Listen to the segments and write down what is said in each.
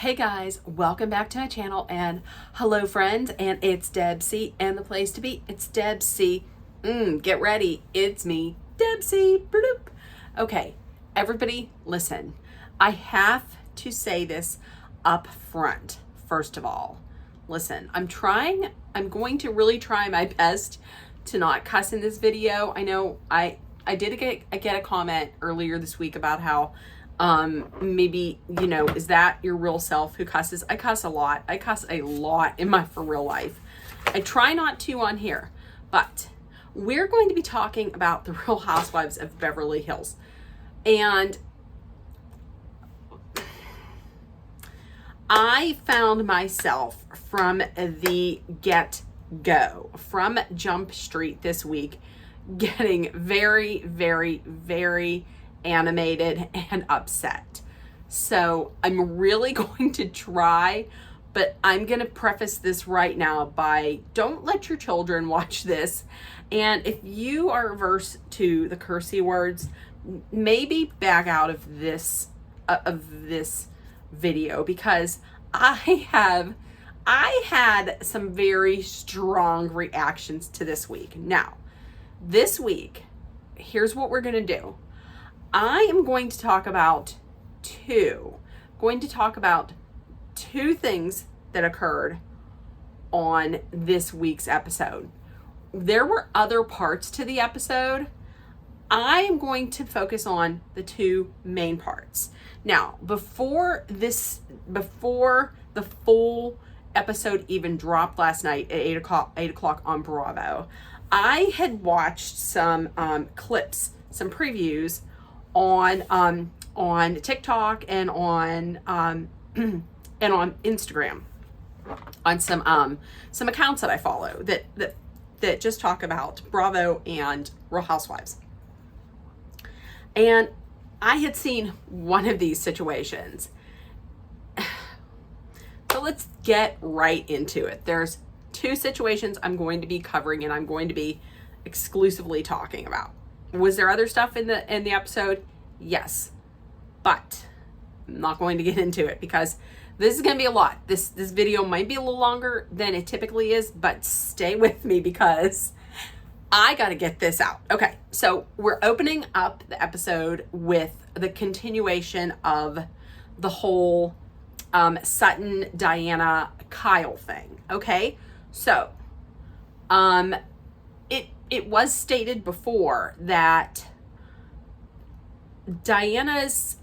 Hey guys, welcome back to my channel and hello friends, and it's Debsy and the place to be. It's Debsy. Get ready. It's me, Debsy. Bloop. Okay, everybody listen. I have to say this up front. First of all, listen, I'm going to really try my best to not cuss in this video. I know I did get a comment earlier this week about how maybe, is that your real self who cusses? I cuss a lot. I cuss a lot for real life. I try not to on here, but we're going to be talking about the Real Housewives of Beverly Hills. And I found myself from the get-go, from Jump Street this week, getting very, very, very animated and upset. So I'm really going to try, but I'm going to preface this right now by don't let your children watch this. And if you are averse to the Cursey words, maybe back out of this video, because I had some very strong reactions to this week. Now, this week, here's what we're going to do. I am going to talk about two things that occurred on this week's episode. There were other parts to the episode. I am going to focus on the two main parts. Now, before the full episode even dropped last night at 8 o'clock on Bravo, I had watched some clips, some previews on TikTok and on Instagram, on some accounts that I follow that just talk about Bravo and Real Housewives. And I had seen one of these situations. So let's get right into it. There's two situations I'm going to be covering and I'm going to be exclusively talking about. Was there other stuff in the episode? Yes, but I'm not going to get into it because this is going to be a lot. This video might be a little longer than it typically is, but stay with me because I got to get this out. Okay, so we're opening up the episode with the continuation of the whole Sutton, Diana, Kyle thing. Okay, so it was stated before that Diana's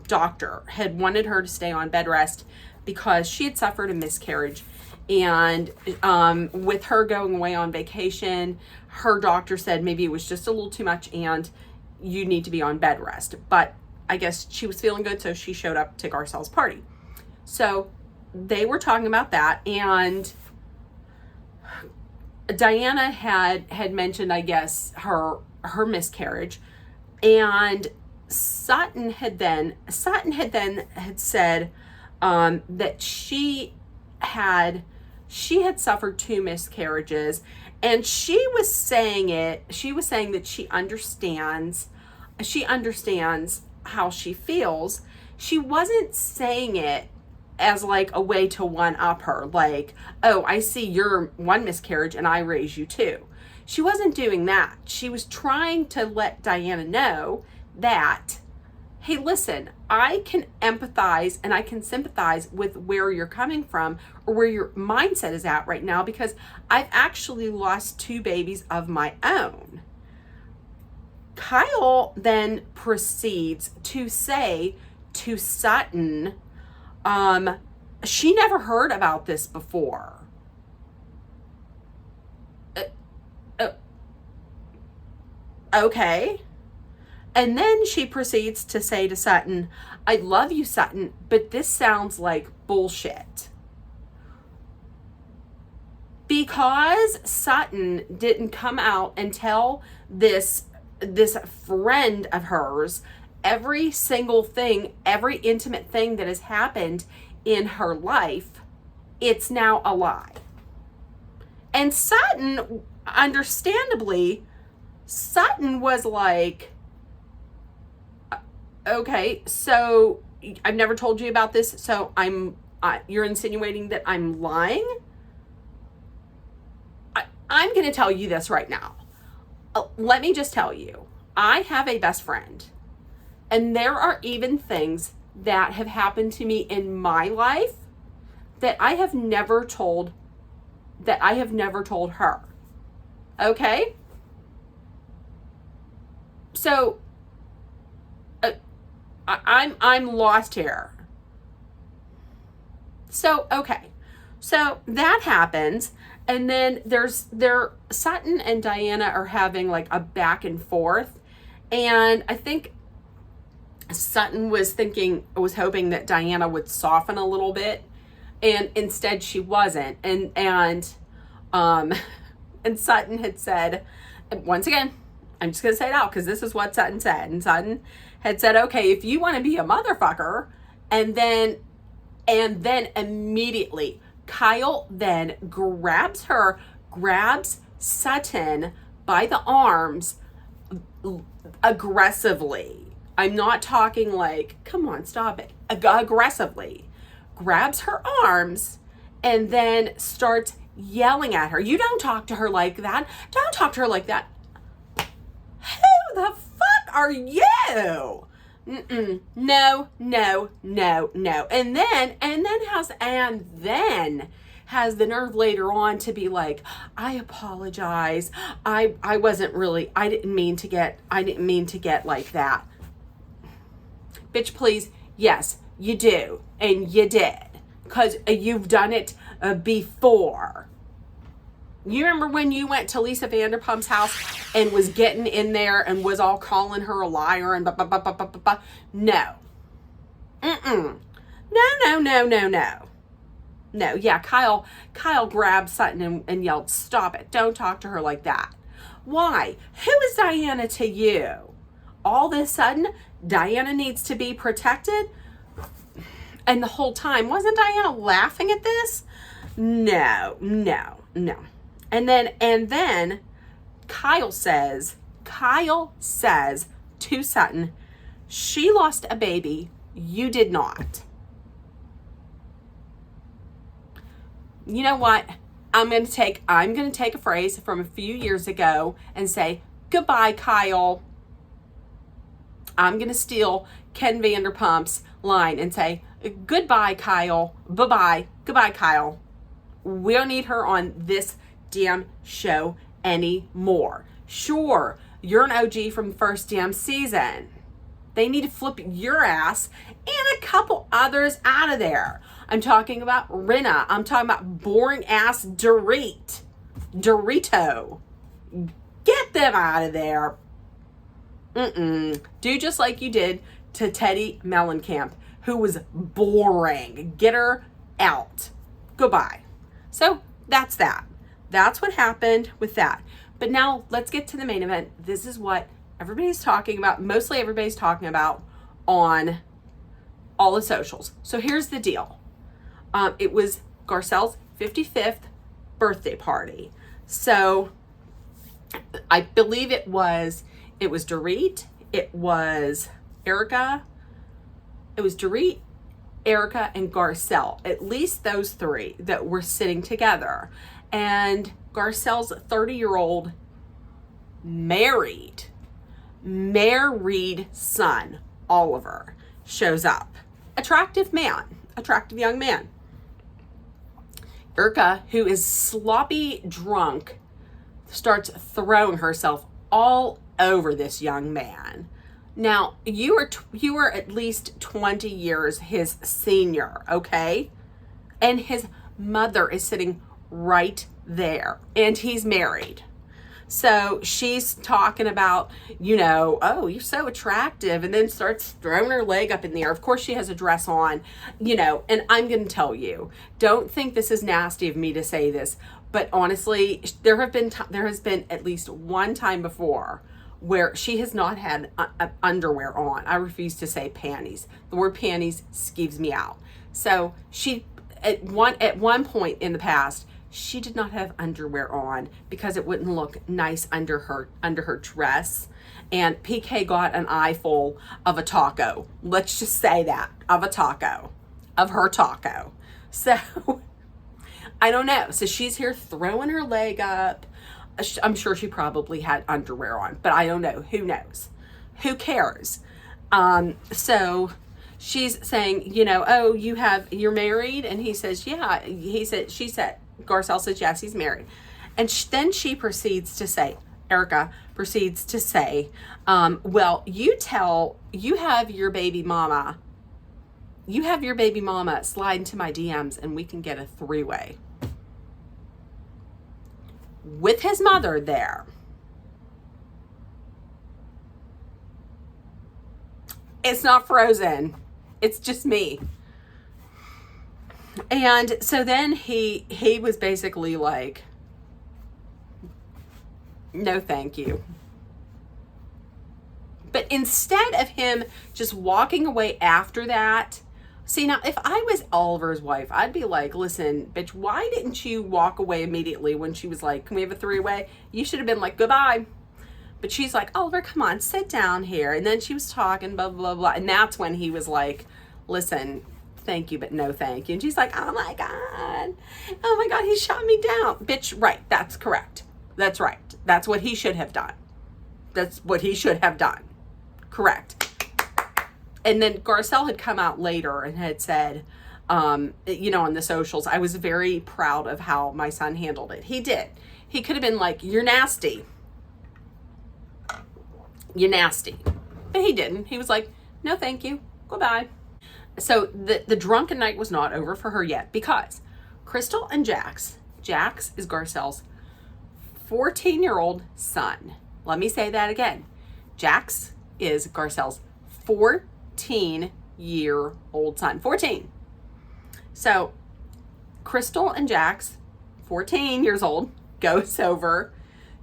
doctor had wanted her to stay on bed rest because she had suffered a miscarriage, and with her going away on vacation, her doctor said maybe it was just a little too much and you need to be on bed rest. But I guess she was feeling good, so she showed up to Garcelle's party. So they were talking about that, and Diana had mentioned, I guess, her miscarriage, and Sutton had then said that she had suffered two miscarriages, and she was saying that she understands how she feels. She wasn't saying it as like a way to one up her, like, oh, I see your one miscarriage and I raise you two. She wasn't doing that. She was trying to let Diana know that, hey, listen, I can empathize and I can sympathize with where you're coming from or where your mindset is at right now, because I've actually lost two babies of my own. Kyle then proceeds to say to Sutton, she never heard about this before. Okay. And then she proceeds to say to Sutton, I love you, Sutton, but this sounds like bullshit. Because Sutton didn't come out and tell this friend of hers every single thing, every intimate thing that has happened in her life, it's now a lie. And Sutton, understandably, Sutton was like, okay, so I've never told you about this, so you're insinuating that I'm lying? I'm going to tell you this right now. Let me just tell you, I have a best friend, and there are even things that have happened to me in my life that I have never told her. Okay? So I'm lost here. So okay. So that happens, and then Sutton and Diana are having like a back and forth, and I think Sutton was hoping that Diana would soften a little bit, and instead she wasn't. And Sutton had said, once again, I'm just gonna say it out because this is what Sutton said. And Sutton had said, okay, if you want to be a motherfucker, and then immediately Kyle then grabs Sutton by the arms aggressively. I'm not talking like, come on, stop it. Aggressively grabs her arms and then starts yelling at her. You don't talk to her like that. Don't talk to her like that. Who the fuck are you? No. And then has the nerve later on to be like, I apologize. I didn't mean to get like that. Bitch, please. Yes, you do. And you did. Because you've done it before. You remember when you went to Lisa Vanderpump's house and was getting in there and was all calling her a liar and No. No, yeah, Kyle grabbed Sutton and yelled, stop it. Don't talk to her like that. Why? Who is Diana to you? All of a sudden, Diana needs to be protected? And the whole time, wasn't Diana laughing at this? No. And then Kyle says to Sutton, she lost a baby, you did not. You know what? I'm going to take a phrase from a few years ago and say, goodbye, Kyle. I'm going to steal Ken Vanderpump's line and say, goodbye, Kyle. Bye-bye. Goodbye, Kyle. We don't need her on this damn show anymore. Sure, you're an OG from the first damn season. They need to flip your ass and a couple others out of there. I'm talking about Rinna. I'm talking about boring ass Dorito. Get them out of there. Do just like you did to Teddy Mellencamp, who was boring. Get her out. Goodbye. So that's that. That's what happened with that. But now let's get to the main event. This is what everybody's talking about. Mostly everybody's talking about on all the socials. So here's the deal. It was Garcelle's 55th birthday party. So I believe it was Dorit, it was Erica, Erica, and Garcelle. At least those three that were sitting together. And Garcelle's 30-year-old married son, Oliver, shows up. Attractive young man. Erica, who is sloppy drunk, starts throwing herself all over this young man. Now, you are at least 20 years his senior, okay? And his mother is sitting right there, and he's married. So she's talking about, oh, you're so attractive, and then starts throwing her leg up in the air. Of course, she has a dress on, and I'm going to tell you, don't think this is nasty of me to say this, but honestly, there has been at least one time before where she has not had underwear on. I refuse to say panties. The word panties skeeves me out. So she, at one point in the past, she did not have underwear on because it wouldn't look nice under her dress. And PK got an eyeful of a taco. Let's just say that, of a taco, of her taco. So I don't know. So she's here throwing her leg up. I'm sure she probably had underwear on, but I don't know. Who knows? Who cares? So she's saying, you know, oh, you're married? And he says, yeah. Garcelle says, yes, he's married. And then she proceeds to say, Erica proceeds to say, well, you have your baby mama slide into my DMs and we can get a 3-way. With his mother there. It's not Frozen. It's just me. And so then he was basically like, no, thank you. But instead of him just walking away after that, see, now, if I was Oliver's wife, I'd be like, listen, bitch, why didn't you walk away immediately when she was like, can we have a 3-way? You should have been like, goodbye. But she's like, Oliver, come on, sit down here. And then she was talking, blah, blah, blah. And that's when he was like, listen, thank you, but no thank you. And she's like, oh my God, he shot me down. Bitch, right, that's correct. That's right. That's what he should have done. That's what he should have done. Correct. And then Garcelle had come out later and had said, you know, on the socials, I was very proud of how my son handled it. He did. He could have been like, you're nasty. You're nasty. But he didn't. He was like, no, thank you. Goodbye. So the drunken night was not over for her yet because Crystal and Jax is Garcelle's 14-year-old son. Let me say that again. Jax is Garcelle's 14-year-old son. 14. So Crystal and Jax, 14 years old, goes over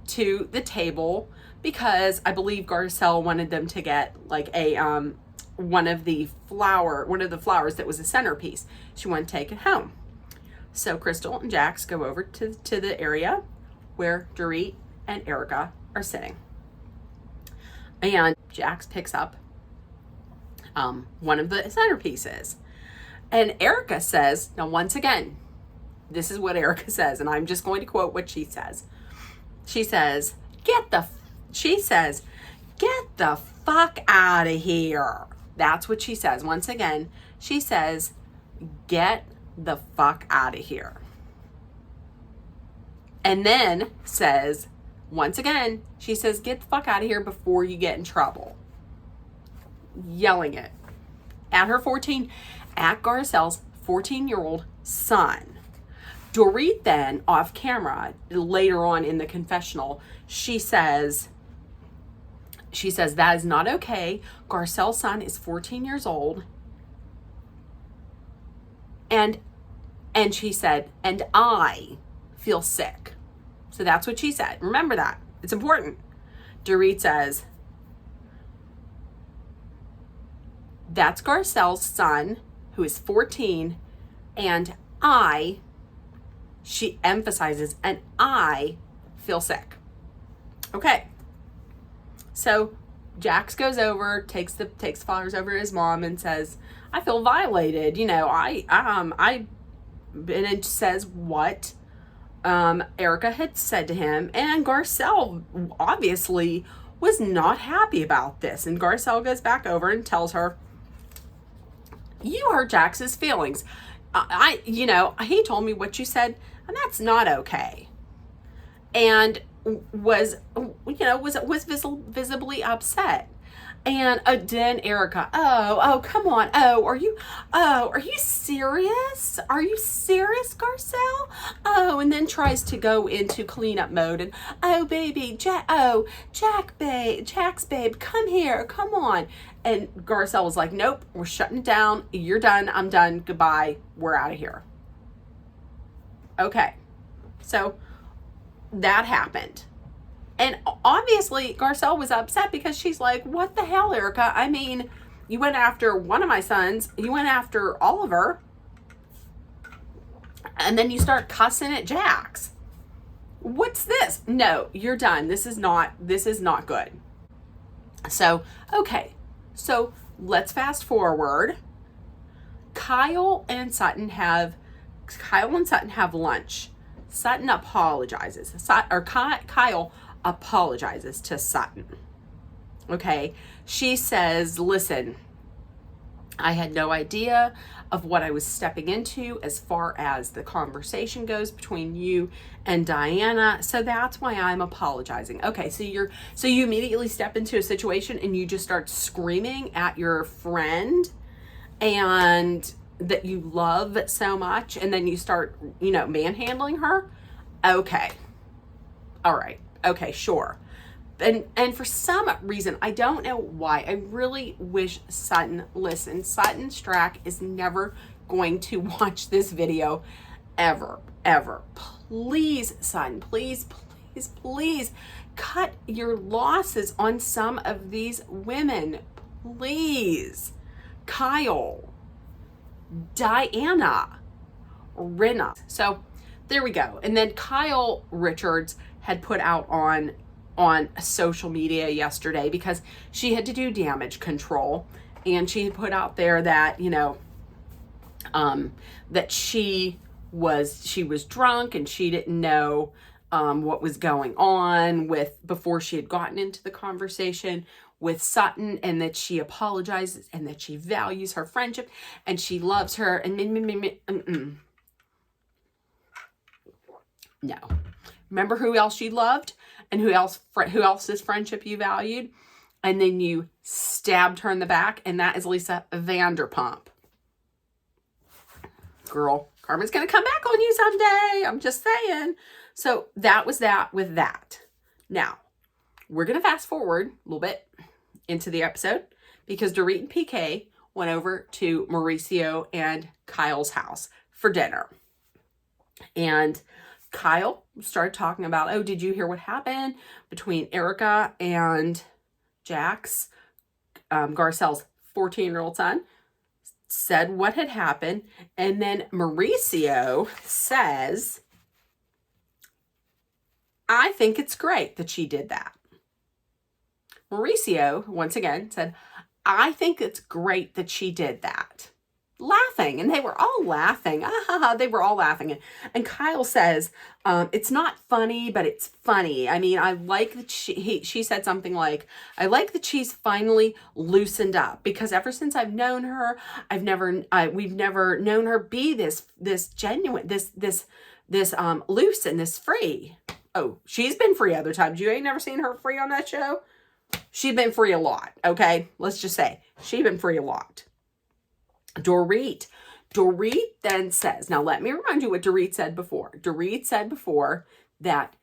to the table because I believe Garcelle wanted them to get like a one of the flowers that was a centerpiece. She wanted to take it home. So Crystal and Jax go over to the area where Dorit and Erica are sitting. And Jax picks up one of the centerpieces. And Erica says, now once again, this is what Erica says, and I'm just going to quote what she says. She says, get the fuck out of here. That's what she says. Once again, she says, get the fuck out of here. And then says, once again, she says, get the fuck out of here before you get in trouble. Yelling it at Garcelle's 14-year-old son. Dorit then, off camera, later on in the confessional, she says, that is not okay. Garcelle's son is 14 years old. And she said, and I feel sick. So that's what she said. Remember that. It's important. Dorit says, that's Garcelle's son, who is 14, and she emphasizes, and I feel sick. Okay. So Jax goes over, takes flowers over to his mom and says, I feel violated. You know, and it says what Erica had said to him, and Garcelle obviously was not happy about this. And Garcelle goes back over and tells her, you hurt Jax's feelings. He told me what you said, and that's not okay. And was visibly upset. And then Erica, come on. Are you serious? Are you serious, Garcelle? And then tries to go into cleanup mode and, Jax babe, come here, come on. And Garcelle was like, nope, we're shutting it down. You're done. I'm done. Goodbye. We're out of here. Okay. So that happened. And obviously, Garcelle was upset because she's like, what the hell, Erica? I mean, you went after one of my sons. You went after Oliver. And then you start cussing at Jax. What's this? No, you're done. This is not good. So, okay. So let's fast forward. Kyle and Sutton have lunch. Sutton apologizes. Kyle apologizes to Sutton. Okay. She says, listen, I had no idea of what I was stepping into as far as the conversation goes between you and Diana. So that's why I'm apologizing. Okay, so you immediately step into a situation and you just start screaming at your friend and that you love so much, and then you start, manhandling her. Okay. All right. Okay, sure. And for some reason, I don't know why, I really wish Sutton listened. Sutton Strack is never going to watch this video ever. Please, Sutton, please cut your losses on some of these women. Please. Kyle, Diana, Rinna. So there we go. And then Kyle Richards had put out on social media yesterday, because she had to do damage control, and she put out there that that she was drunk and she didn't know what was going on before she had gotten into the conversation with Sutton, and that she apologizes and that she values her friendship and she loves her and no. Remember who else you loved and who else's friendship you valued, and then you stabbed her in the back, and that is Lisa Vanderpump. Girl, karma's gonna come back on you someday. I'm just saying. So that was that with that. Now, we're gonna fast forward a little bit into the episode, because Dorit and PK went over to Mauricio and Kyle's house for dinner. And Kyle started talking about, oh, did you hear what happened between Erica and Jax, Garcelle's 14-year-old son? Said what had happened. And then Mauricio says, I think it's great that she did that. Mauricio, once again, said, I think it's great that she did that. Laughing, and they were all laughing. They were all laughing. And Kyle says, it's not funny, but it's funny. I mean, I like that she said something like, I like that she's finally loosened up, because ever since I've known her, we've never known her be this genuine, this loose and this free. Oh, she's been free other times. You ain't never seen her free on that show? She's been free a lot, okay? Let's just say she's been free a lot. Dorit then says, now let me remind you what Dorit said before. Dorit said before that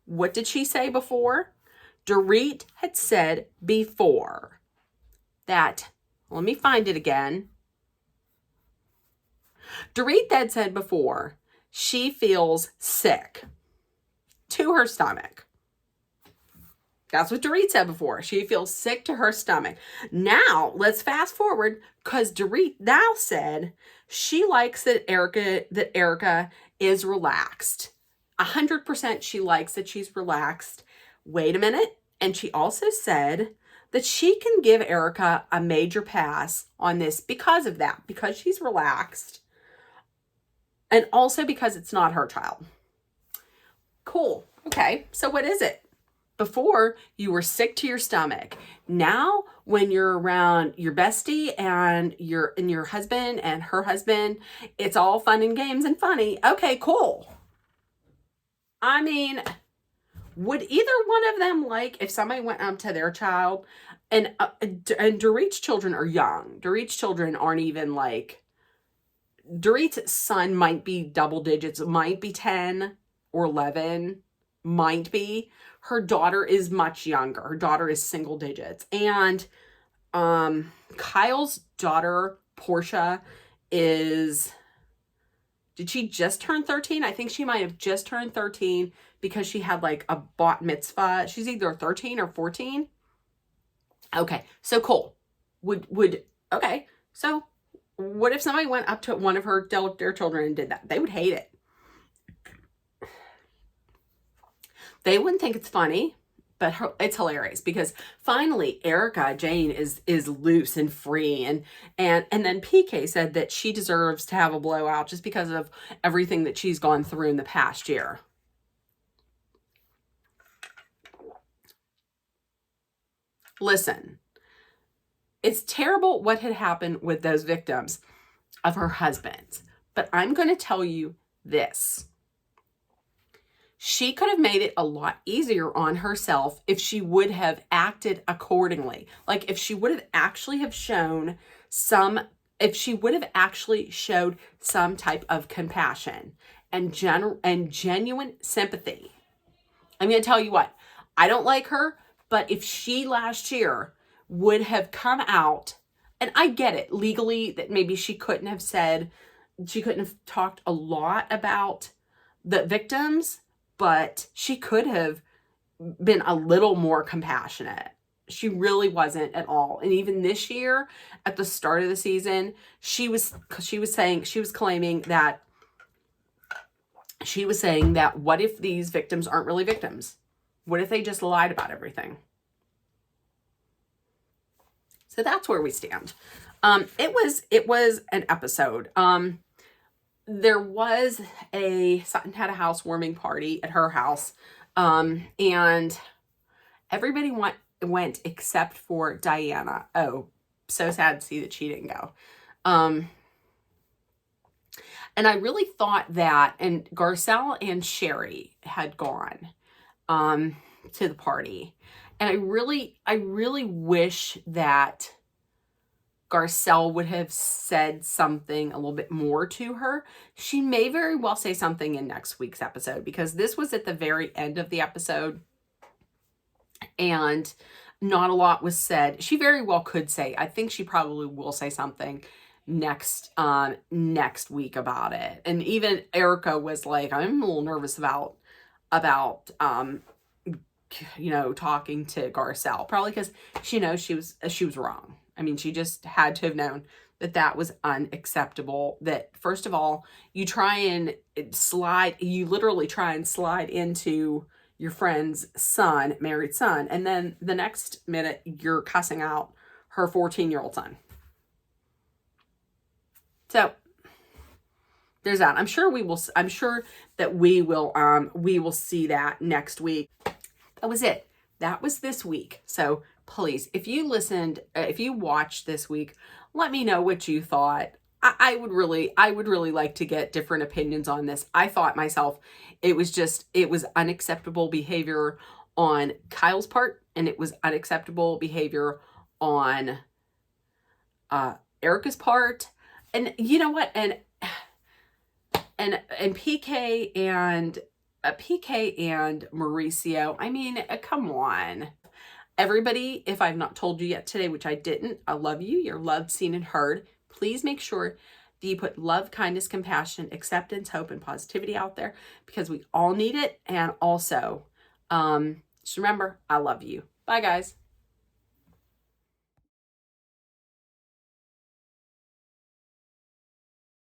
what did she say before? Dorit had said before that, let me find it again. Dorit then said before, she feels sick to her stomach. That's what Dorit said before. She feels sick to her stomach. Now, let's fast forward, because Dorit now said she likes that Erica is relaxed. 100% she likes that she's relaxed. Wait a minute. And she also said that she can give Erica a major pass on this because of that, because she's relaxed, and also because it's not her child. Cool. Okay. So what is it? Before, you were sick to your stomach. Now, when you're around your bestie and your husband and her husband, it's all fun and games and funny. Okay, cool. I mean, would either one of them if somebody went up to their child, and Dorit's children are young. Dorit's children aren't even Dorit's son might be double digits, might be 10 or 11, might be. Her daughter is much younger. Her daughter is single digits. And Kyle's daughter, Portia, did she just turn 13? I think she might have just turned 13, because she had a bat mitzvah. She's either 13 or 14. Okay, so cool. Okay, so what if somebody went up to one of their children and did that? They would hate it. They wouldn't think it's funny. but it's hilarious because finally Erica Jane is loose and free, and then PK said that she deserves to have a blowout just because of everything that she's gone through in the past year. Listen, it's terrible what had happened with those victims of her husbands, but I'm going to tell you this. She could have made it a lot easier on herself if she would have acted accordingly. Like if she would have actually have shown some, if she would have actually showed some type of compassion and genuine sympathy. I'm going to tell you what, I don't like her, but if she last year would have come out, and I get it legally that maybe she couldn't have talked a lot about the victims, but she could have been a little more compassionate. She really wasn't at all. And even this year, at the start of the season, she was claiming that what if these victims aren't really victims? What if they just lied about everything? So that's where we stand. It was an episode. There was Sutton had a housewarming party at her house, and everybody went except for Diana. Oh, so sad to see that she didn't go. And I really thought that, and Garcelle and Sherry had gone to the party, and I really wish that Garcelle would have said something a little bit more to her. She may very well say something in next week's episode because this was at the very end of the episode and not a lot was said. She very well could say, I think she probably will say something next week about it. And even Erica was like, I'm a little nervous about talking to Garcelle, probably because she knows she was wrong. I mean, she just had to have known that was unacceptable. That first of all, you literally try and slide into your friend's married son, and then the next minute you're cussing out her 14-year-old son. So there's that. I'm sure that we will see that next week. That was it. That was this week. So please, if you watched this week, let me know what you thought. I would really like to get different opinions on this. I thought myself, it was unacceptable behavior on Kyle's part, and it was unacceptable behavior on Erica's part. And you know what? And PK and Mauricio, I mean, come on. Everybody, if I've not told you yet today, which I didn't, I love you. You're loved, seen, and heard. Please make sure that you put love, kindness, compassion, acceptance, hope, and positivity out there because we all need it. And also, just remember, I love you. Bye, guys.